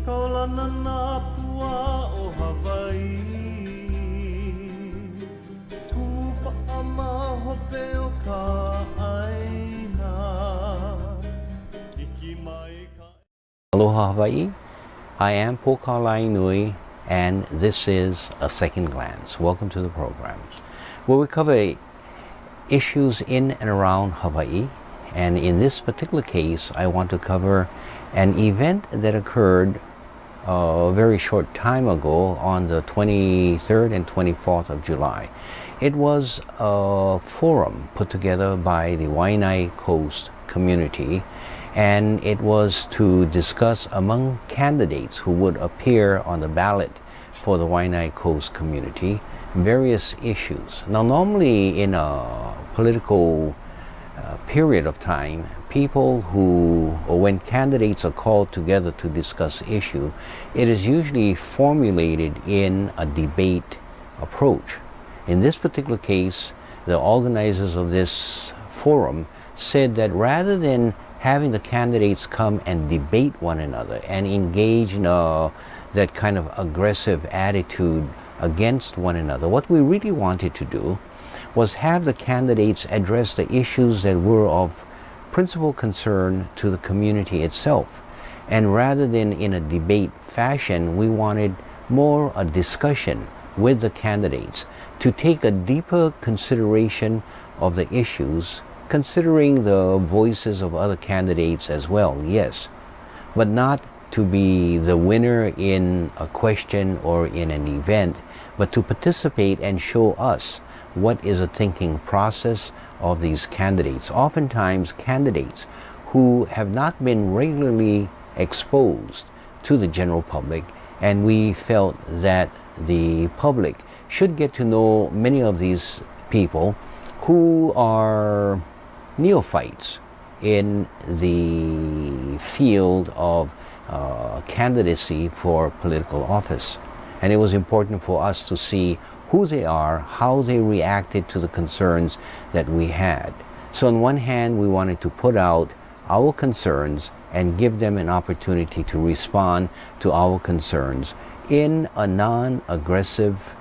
Kaulana nā pua o Hawaii Tūpa'a mahope o ka aina Iki mai ka Aloha Hawaii, I am Pokala'i Nui, and this is A Second Glance. Welcome to the programs, where we cover issues in and around Hawaii. And in this particular case, I want to cover an event that occurred a very short time ago on the 23rd and 24th of July. It was a forum put together by the Waianae Coast community, and it was to discuss among candidates who would appear on the ballot for the Waianae Coast community various issues. Now, normally in a political period of time, when candidates are called together to discuss issue, it is usually formulated in a debate approach. In this particular case, the organizers of this forum said that rather than having the candidates come and debate one another and engage in that kind of aggressive attitude against one another, what we really wanted to do was have the candidates address the issues that were of principal concern to the community itself. And rather than in a debate fashion, we wanted more a discussion with the candidates to take a deeper consideration of the issues, considering the voices of other candidates as well, yes, but not to be the winner in a question or in an event, but to participate and show us what is a thinking process of these candidates. Oftentimes candidates who have not been regularly exposed to the general public, and we felt that the public should get to know many of these people who are neophytes in the field of candidacy for political office. And it was important for us to see who they are, how they reacted to the concerns that we had. So on one hand, we wanted to put out our concerns and give them an opportunity to respond to our concerns in a non-aggressive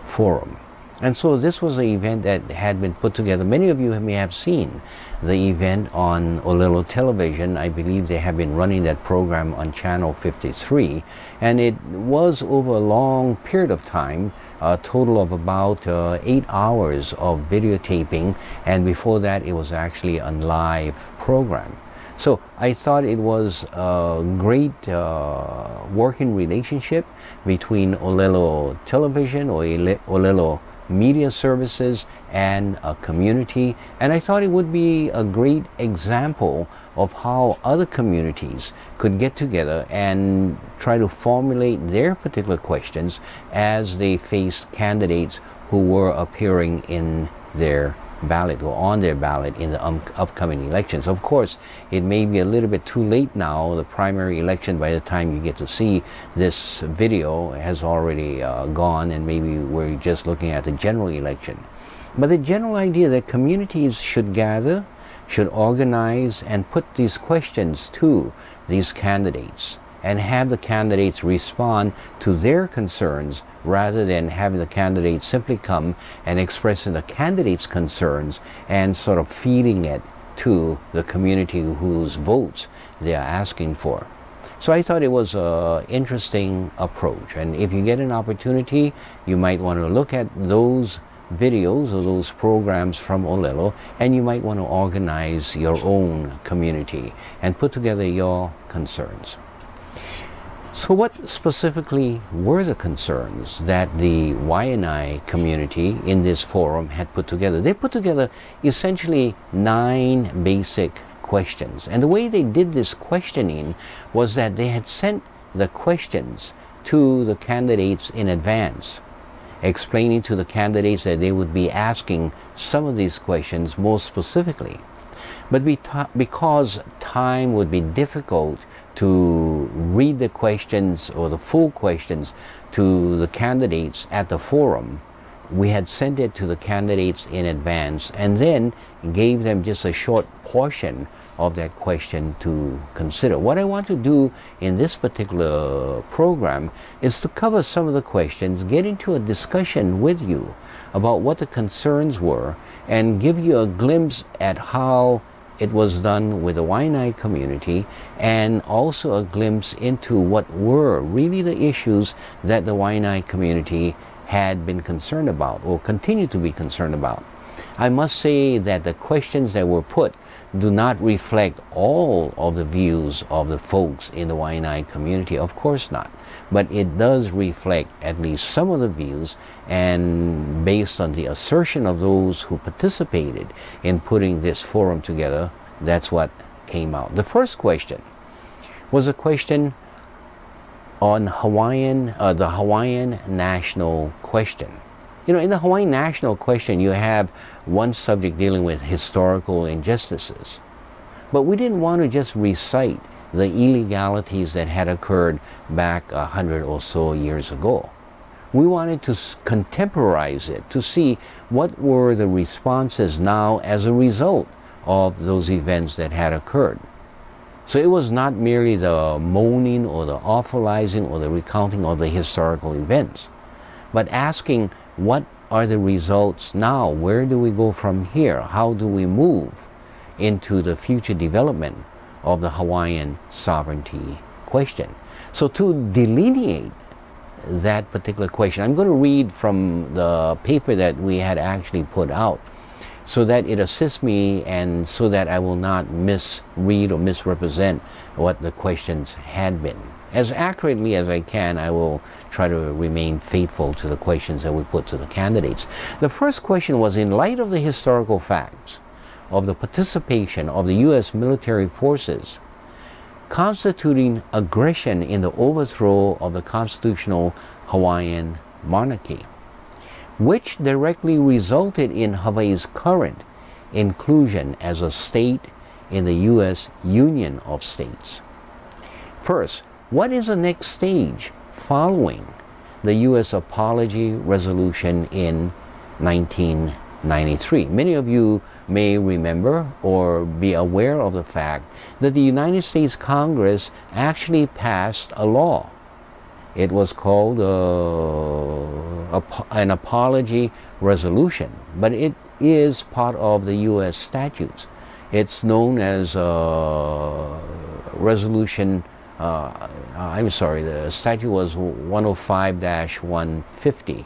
forum. And so this was an event that had been put together. Many of you may have seen the event on Olelo television. I believe they have been running that program on channel 53, and it was over a long period of time, a total of about 8 hours of videotaping, and before that it was actually a live program. So I thought it was a great working relationship between Olelo television or Olelo media services and a community, and I thought it would be a great example of how other communities could get together and try to formulate their particular questions as they faced candidates who were appearing in their ballot or on their ballot in the upcoming elections. Of course, it may be a little bit too late now. The primary election, by the time you get to see this video, has already gone, and maybe we're just looking at the general election. But the general idea that communities should gather, should organize, and put these questions to these candidates and have the candidates respond to their concerns rather than having the candidates simply come and expressing the candidates' concerns and sort of feeding it to the community whose votes they are asking for. So I thought it was an interesting approach, and if you get an opportunity, you might want to look at those videos or those programs from Olelo, and you might want to organize your own community and put together your concerns. So what specifically were the concerns that the Waianae community in this forum had put together? They put together essentially 9 basic questions. And the way they did this questioning was that they had sent the questions to the candidates in advance, explaining to the candidates that they would be asking some of these questions more specifically. But because time would be difficult to read the questions or the full questions to the candidates at the forum, we had sent it to the candidates in advance and then gave them just a short portion of that question to consider. What I want to do in this particular program is to cover some of the questions, get into a discussion with you about what the concerns were, and give you a glimpse at how it was done with the Waianae community, and also a glimpse into what were really the issues that the Waianae community had been concerned about or continue to be concerned about. I must say that the questions that were put do not reflect all of the views of the folks in the Waianae community, of course not. But it does reflect at least some of the views, and based on the assertion of those who participated in putting this forum together, that's what came out. The first question was a question on the Hawaiian national question. You know, in the Hawaiian national question, you have one subject dealing with historical injustices. But we didn't want to just recite the illegalities that had occurred back 100 or so years ago. We wanted to contemporize it, to see what were the responses now as a result of those events that had occurred. So it was not merely the moaning or the awfulizing or the recounting of the historical events, but asking, what are the results now? Where do we go from here? How do we move into the future development of the Hawaiian sovereignty question? So to delineate that particular question, I'm going to read from the paper that we had actually put out so that it assists me and so that I will not misread or misrepresent what the questions had been. As accurately as I can, I will try to remain faithful to the questions that we put to the candidates. The first question was, in light of the historical facts of the participation of the U.S. military forces constituting aggression in the overthrow of the constitutional Hawaiian monarchy, which directly resulted in Hawaii's current inclusion as a state in the U.S. Union of States. First, what is the next stage following the U.S. apology resolution in 1993? Many of you may remember or be aware of the fact that the United States Congress actually passed a law. It was called an apology resolution, but it is part of the U.S. statutes. It's known as resolution the statute was 105-150,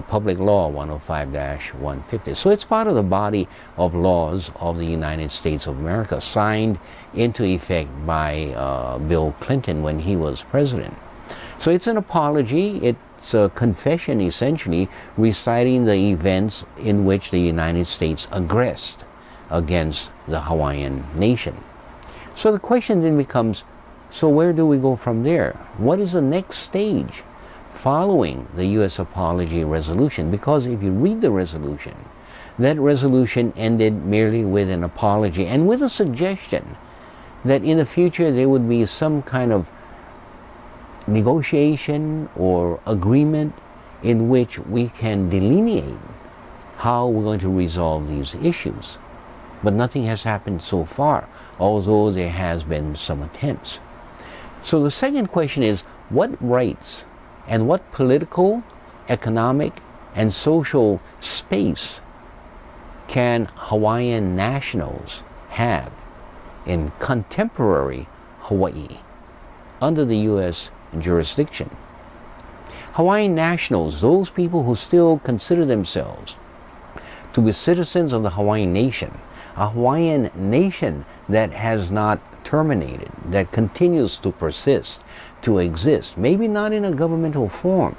Public Law 105-150. So it's part of the body of laws of the United States of America, signed into effect by Bill Clinton when he was president. So it's an apology, it's a confession essentially, reciting the events in which the United States aggressed against the Hawaiian nation. So the question then becomes, so where do we go from there? What is the next stage following the U.S. apology resolution? Because if you read the resolution, that resolution ended merely with an apology and with a suggestion that in the future there would be some kind of negotiation or agreement in which we can delineate how we're going to resolve these issues. But nothing has happened so far, although there has been some attempts. So the second question is, what rights and what political, economic, and social space can Hawaiian nationals have in contemporary Hawaii under the U.S. jurisdiction? Hawaiian nationals, those people who still consider themselves to be citizens of the Hawaiian nation, a Hawaiian nation that has not terminated, that continues to persist, to exist, maybe not in a governmental form,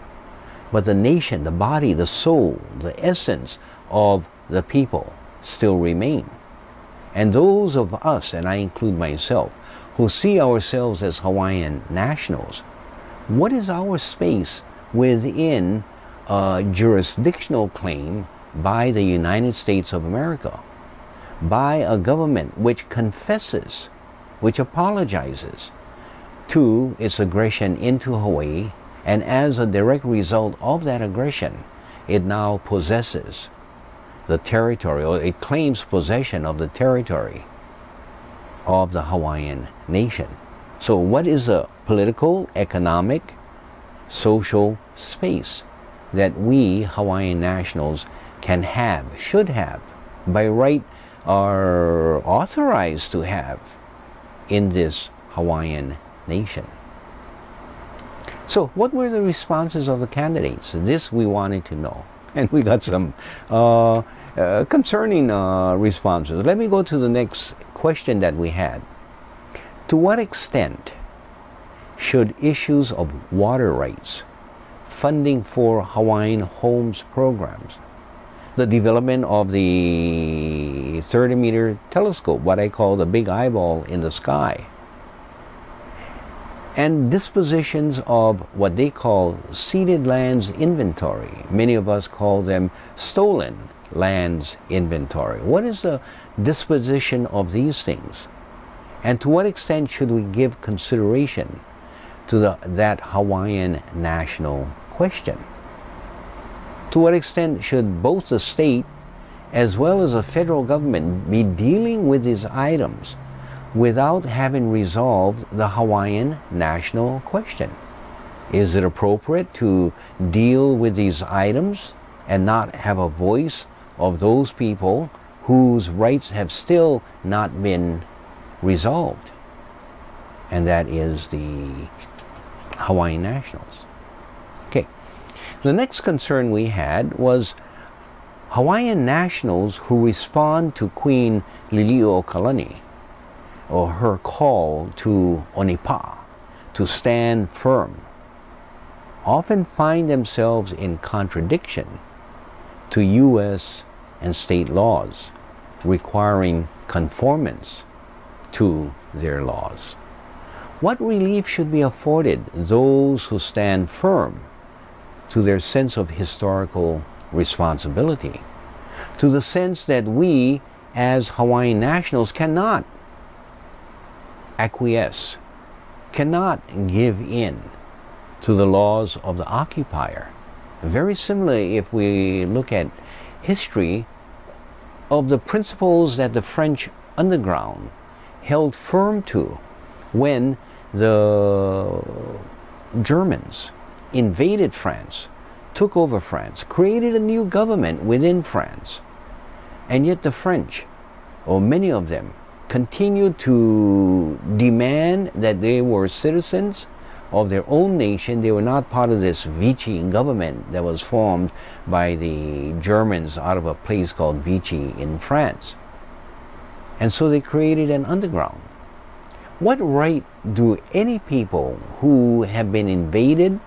but the nation, the body, the soul, the essence of the people still remain. And those of us, and I include myself, who see ourselves as Hawaiian nationals, what is our space within a jurisdictional claim by the United States of America, by a government which confesses, which apologizes to its aggression into Hawaii, and as a direct result of that aggression, it now possesses the territory, or it claims possession of the territory of the Hawaiian nation. So what is a political, economic, social space that we Hawaiian nationals can have, should have, by right are authorized to have in this Hawaiian nation? So what were the responses of the candidates? This we wanted to know. And we got some concerning responses. Let me go to the next question that we had. To what extent should issues of water rights, funding for Hawaiian homes programs, the development of the 30-meter telescope, what I call the big eyeball in the sky, and dispositions of what they call ceded lands inventory. Many of us call them stolen lands inventory. What is the disposition of these things? And to what extent should we give consideration to that Hawaiian national question? To what extent should both the state as well as the federal government be dealing with these items without having resolved the Hawaiian national question? Is it appropriate to deal with these items and not have a voice of those people whose rights have still not been resolved? And that is the Hawaiian nationals. Okay. The next concern we had was Hawaiian nationals who respond to Queen Liliuokalani, or her call to Onipa to stand firm, often find themselves in contradiction to U.S. and state laws requiring conformance to their laws. What relief should be afforded those who stand firm to their sense of historical responsibility, to the sense that we as Hawaiian nationals cannot acquiesce, cannot give in to the laws of the occupier? Very similarly, if we look at history of the principles that the French underground held firm to when the Germans invaded France, took over France, created a new government within France, and yet the French, or many of them, continued to demand that they were citizens of their own nation. They were not part of this Vichy government that was formed by the Germans out of a place called Vichy in France. And so they created an underground. What right do any people who have been invaded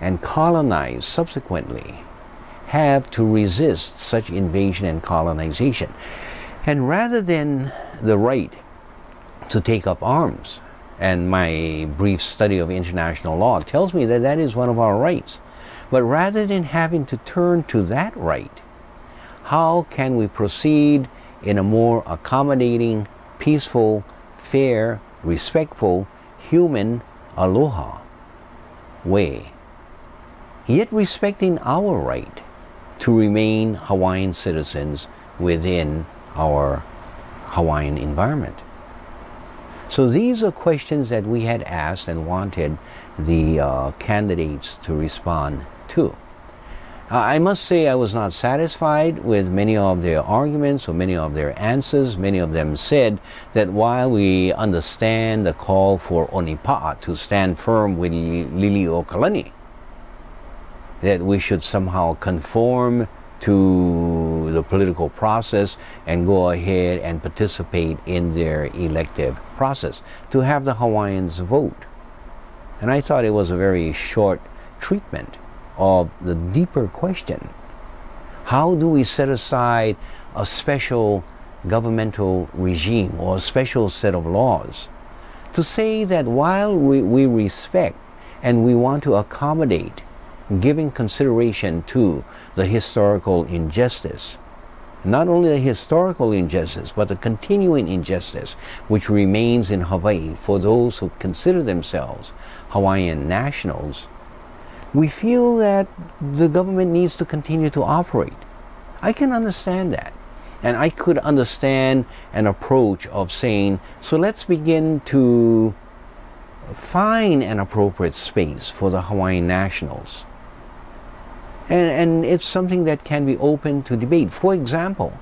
and colonized subsequently have to resist such invasion and colonization? And rather than the right to take up arms, and my brief study of international law tells me that that is one of our rights, but rather than having to turn to that right, how can we proceed in a more accommodating, peaceful, fair, respectful, human, aloha way, yet respecting our right to remain Hawaiian citizens within our Hawaiian environment? So these are questions that we had asked and wanted the candidates to respond to. I must say I was not satisfied with many of their arguments or many of their answers. Many of them said that while we understand the call for Onipa'a to stand firm with Liliuokalani, that we should somehow conform to the political process and go ahead and participate in their elective process, to have the Hawaiians vote. And I thought it was a very short treatment of the deeper question. How do we set aside a special governmental regime or a special set of laws to say that while we respect and we want to accommodate, giving consideration to the historical injustice, not only the historical injustice, but the continuing injustice which remains in Hawaii for those who consider themselves Hawaiian nationals, we feel that the government needs to continue to operate. I can understand that. And I could understand an approach of saying, so let's begin to find an appropriate space for the Hawaiian nationals. And it's something that can be open to debate. For example,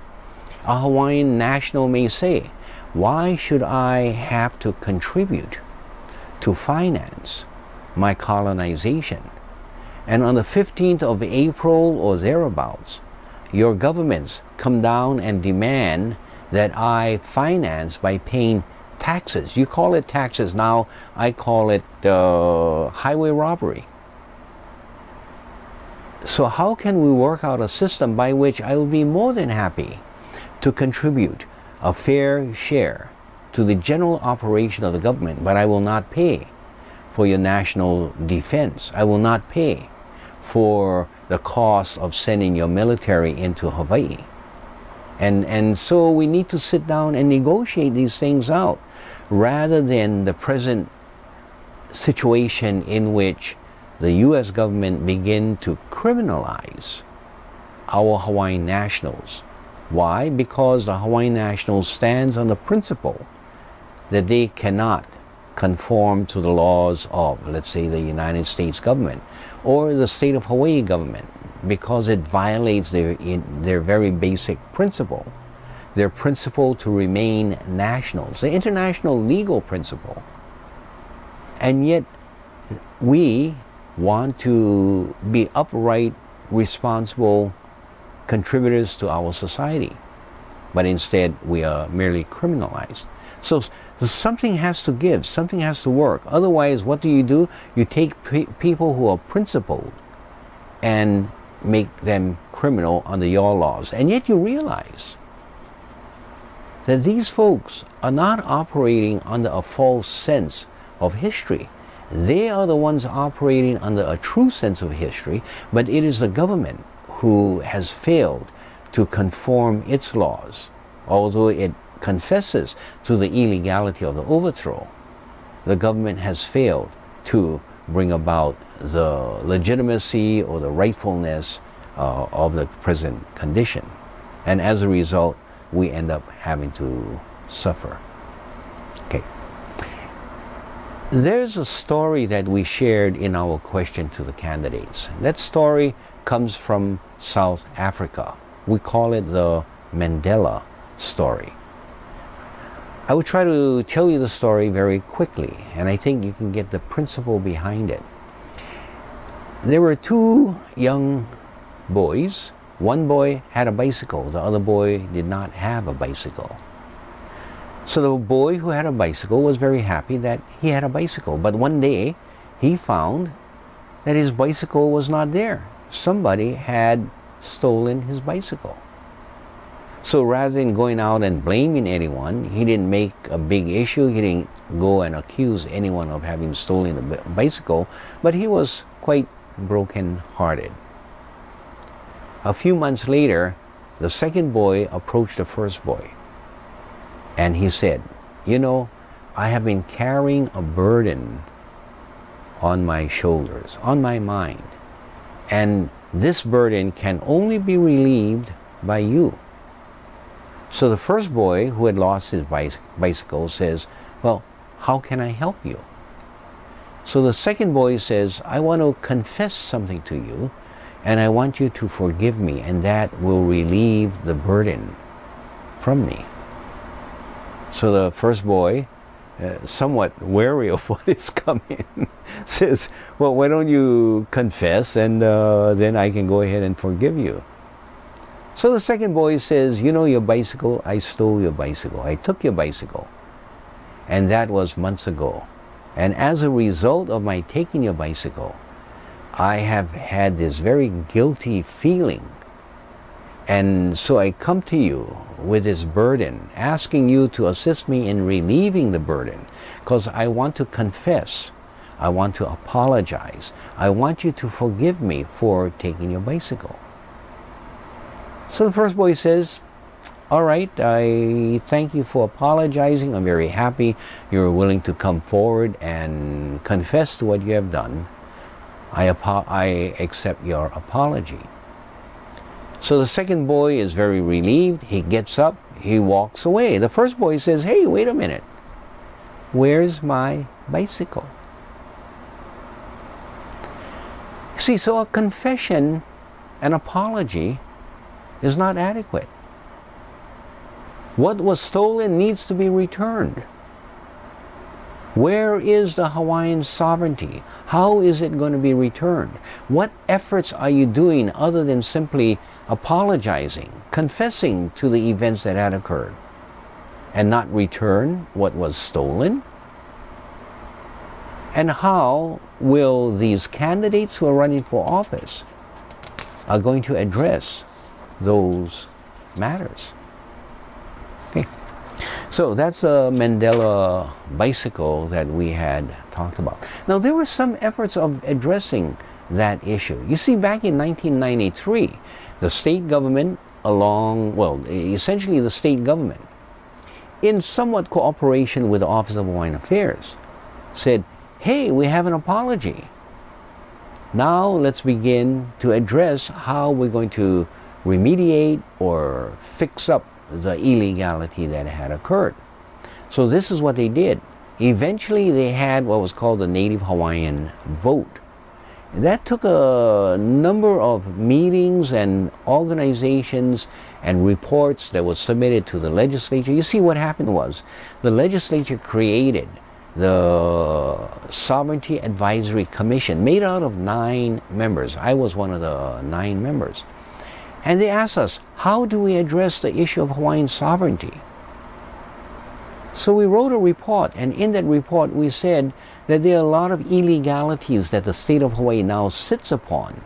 a Hawaiian national may say, why should I have to contribute to finance my colonization? And on the 15th of April or thereabouts, your governments come down and demand that I finance by paying taxes. You call it taxes. Now I call it highway robbery. So how can we work out a system by which I will be more than happy to contribute a fair share to the general operation of the government, but I will not pay for your national defense. I will not pay for the cost of sending your military into Hawaii. And so we need to sit down and negotiate these things out, rather than the present situation in which the U.S. government begin to criminalize our Hawaiian nationals. Why? Because the Hawaiian nationals stands on the principle that they cannot conform to the laws of, let's say, the United States government or the state of Hawaii government, because it violates their very basic principle, their principle to remain nationals, the international legal principle. And yet we want to be upright, responsible contributors to our society, but instead we are merely criminalized. So something has to give, something has to work. Otherwise, what do? You take people who are principled and make them criminal under your laws. And yet you realize that these folks are not operating under a false sense of history. They are the ones operating under a true sense of history, but it is the government who has failed to conform its laws, although it confesses to the illegality of the overthrow. The government has failed to bring about the legitimacy or the rightfulness of the present condition. And as a result, we end up having to suffer. Okay. There's a story that we shared in our question to the candidates. That story comes from South Africa. We call it the Mandela story. I will try to tell you the story very quickly, and I think you can get the principle behind it. There were two young boys. One boy had a bicycle, the other boy did not have a bicycle. So the boy who had a bicycle was very happy that he had a bicycle, but one day he found that his bicycle was not there. Somebody had stolen his bicycle. So rather than going out and blaming anyone, he didn't make a big issue. He didn't go and accuse anyone of having stolen the bicycle, but he was quite broken-hearted. A few months later, the second boy approached the first boy, and he said, "You know, I have been carrying a burden on my shoulders, on my mind, and this burden can only be relieved by you." So the first boy, who had lost his bicycle, says, "Well, how can I help you?" So the second boy says, "I want to confess something to you, and I want you to forgive me, and that will relieve the burden from me." So the first boy, somewhat wary of what is coming, says, "Well, why don't you confess, and then I can go ahead and forgive you." So the second boy says, "You know your bicycle? I stole your bicycle. I took your bicycle. And that was months ago. And as a result of my taking your bicycle, I have had this very guilty feeling. And so I come to you with this burden, asking you to assist me in relieving the burden, because I want to confess. I want to apologize. I want you to forgive me for taking your bicycle." So the first boy says, "All right, I thank you for apologizing. I'm very happy you're willing to come forward and confess to what you have done. I accept your apology." So the second boy is very relieved. He gets up, he walks away. The first boy says, "Hey, wait a minute. Where's my bicycle?" See, so a confession, an apology, is not adequate. What was stolen needs to be returned. Where is the Hawaiian sovereignty? How is it going to be returned? What efforts are you doing other than simply apologizing, confessing to the events that had occurred, and not return what was stolen? And how will these candidates who are running for office are going to address those matters? Okay. So that's a Mandela bicycle that we had talked about. Now there were some efforts of addressing that issue. You see, back in 1993, the state government essentially the state government, in somewhat cooperation with the Office of Hawaiian Affairs, said, "Hey, we have an apology. Now let's begin to address how we're going to remediate or fix up the illegality that had occurred." So this is what they did. Eventually they had what was called the Native Hawaiian vote. That took a number of meetings and organizations and reports that were submitted to the legislature. You see, what happened was the legislature created the Sovereignty Advisory Commission, made out of 9 members. I was one of the 9 members. And they asked us, how do we address the issue of Hawaiian sovereignty? So we wrote a report, and in that report we said that there are a lot of illegalities that the state of Hawaii now sits upon.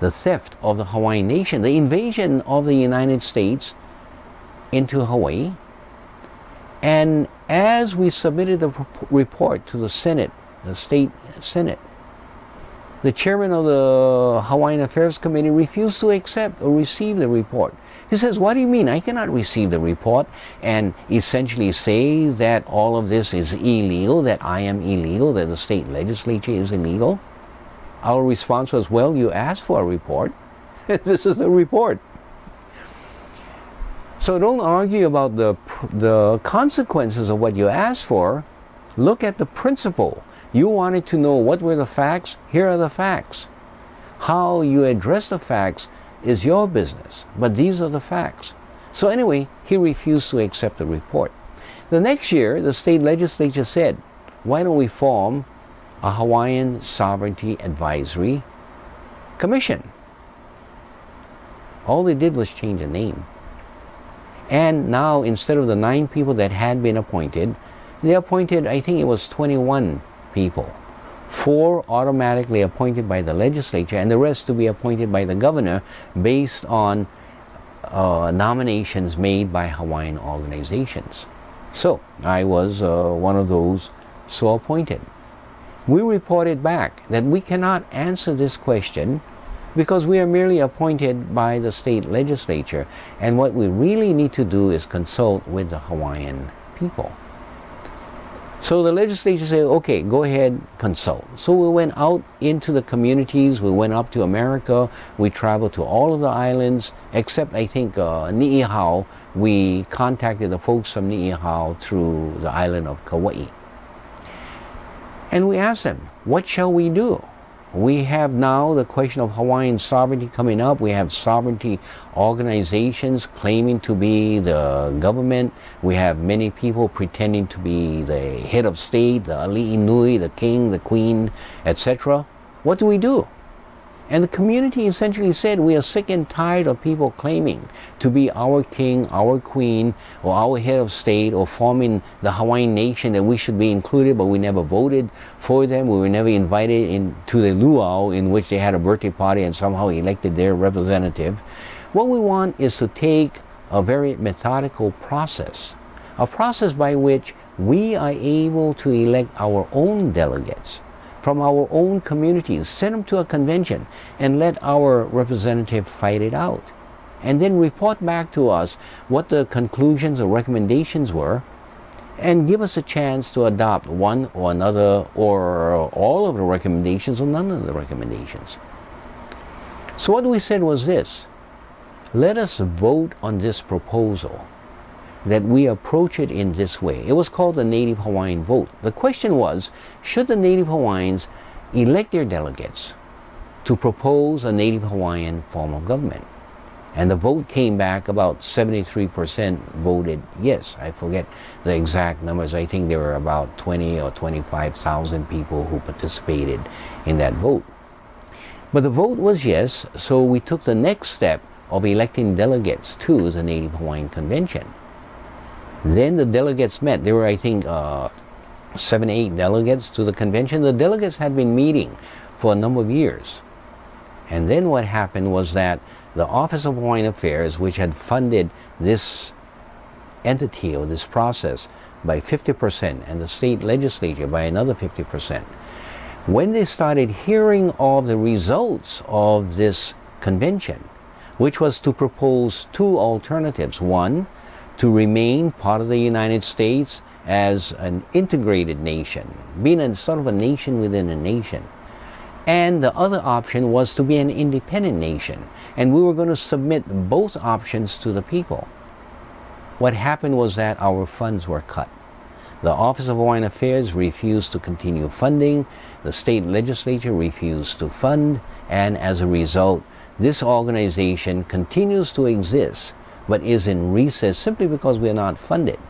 The theft of the Hawaiian nation, the invasion of the United States into Hawaii. And as we submitted the report to the Senate, the state Senate, the chairman of the Hawaiian Affairs Committee refused to accept or receive the report. He says, "What do you mean? I cannot receive the report and essentially say that all of this is illegal, that I am illegal, that the state legislature is illegal." Our response was, "Well, you asked for a report. This is the report." So don't argue about the consequences of what you asked for. Look at the principle. You wanted to know what were the facts. Here are the facts. How you address the facts is your business, but these are the facts. So anyway, he refused to accept the report. The next year, the state legislature said, "Why don't we form a Hawaiian Sovereignty Advisory Commission?" All they did was change the name. And now, instead of the 9 people that had been appointed, they appointed, I think it was 21 people. 4 automatically appointed by the legislature, and the rest to be appointed by the governor based on nominations made by Hawaiian organizations. So I was one of those so appointed. We reported back that we cannot answer this question because we are merely appointed by the state legislature, and what we really need to do is consult with the Hawaiian people. So the legislature said, "Okay, go ahead, consult." So we went out into the communities, we went up to America, we traveled to all of the islands, except I think Ni'ihau. We contacted the folks from Ni'ihau through the island of Kauai. And we asked them, what shall we do? We have now the question of Hawaiian sovereignty coming up. We have sovereignty organizations claiming to be the government. We have many people pretending to be the head of state, the ali'i nui, the king, the queen, etc. What do we do? And the community essentially said, we are sick and tired of people claiming to be our king, our queen, or our head of state, or forming the Hawaiian nation, that we should be included, but we never voted for them. We were never invited into the luau in which they had a birthday party and somehow elected their representative. What we want is to take a very methodical process, a process by which we are able to elect our own delegates from our own communities, send them to a convention and let our representative fight it out. And then report back to us what the conclusions or recommendations were, and give us a chance to adopt one or another, or all of the recommendations or none of the recommendations. So what we said was this: let us vote on this proposal, that we approach it in this way. It was called the Native Hawaiian vote. The question was, should the Native Hawaiians elect their delegates to propose a Native Hawaiian form of government? And the vote came back, about 73% voted yes. I forget the exact numbers. I think there were about 20 or 25,000 people who participated in that vote. But the vote was yes, so we took the next step of electing delegates to the Native Hawaiian Convention. Then the delegates met. There were, I think, 7, 8 delegates to the convention. The delegates had been meeting for a number of years. And then what happened was that the Office of Hawaiian Affairs, which had funded this entity or this process by 50%, and the state legislature by another 50%, when they started hearing of the results of this convention, which was to propose 2 alternatives: one, to remain part of the United States as an integrated nation, being a sort of a nation within a nation, and the other option was to be an independent nation. And we were going to submit both options to the people. What happened was that our funds were cut. The Office of Hawaiian Affairs refused to continue funding, the state legislature refused to fund, and as a result, this organization continues to exist, but is in recess simply because we are not funded.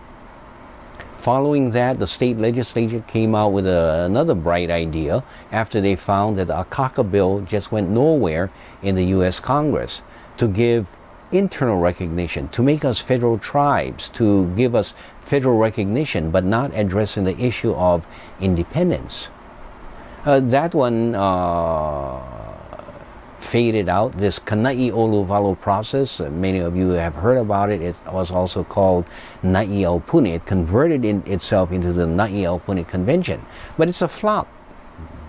Following that, the state legislature came out with another bright idea after they found that the Akaka bill just went nowhere in the U.S. Congress, to give internal recognition, to make us federal tribes, to give us federal recognition, but not addressing the issue of independence. That one faded out. This Kana'i Oluvalo process, many of you have heard about it. It was also called Na'i Aupuni. It converted itself into the Na'i Aupuni Convention. But it's a flop.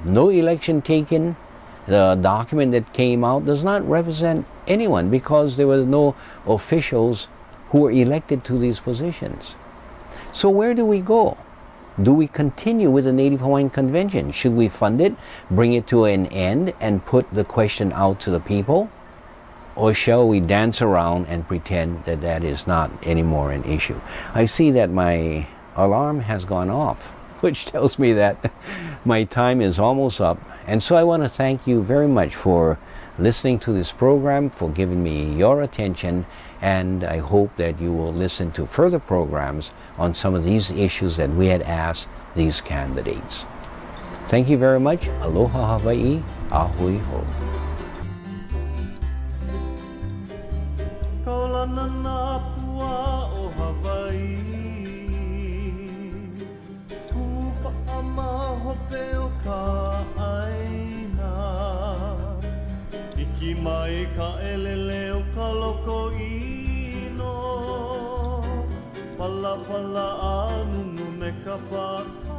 No election taken. The document that came out does not represent anyone because there were no officials who were elected to these positions. So where do we go? Do we continue with the Native Hawaiian Convention? Should we fund it, bring it to an end, and put the question out to the people? Or shall we dance around and pretend that that is not anymore an issue? I see that my alarm has gone off, which tells me that my time is almost up. And so I want to thank you very much for listening to this program, for giving me your attention, and I hope that you will listen to further programs on some of these issues that we had asked these candidates. Thank you very much. Aloha Hawaii. Ahui ho. Kaulana nā pua o Hawaii, Kupa'a mahope o ka ʻaina, Iki mai ka ʻelele o ka loko ino, Pala pala a nunu me ka pāka.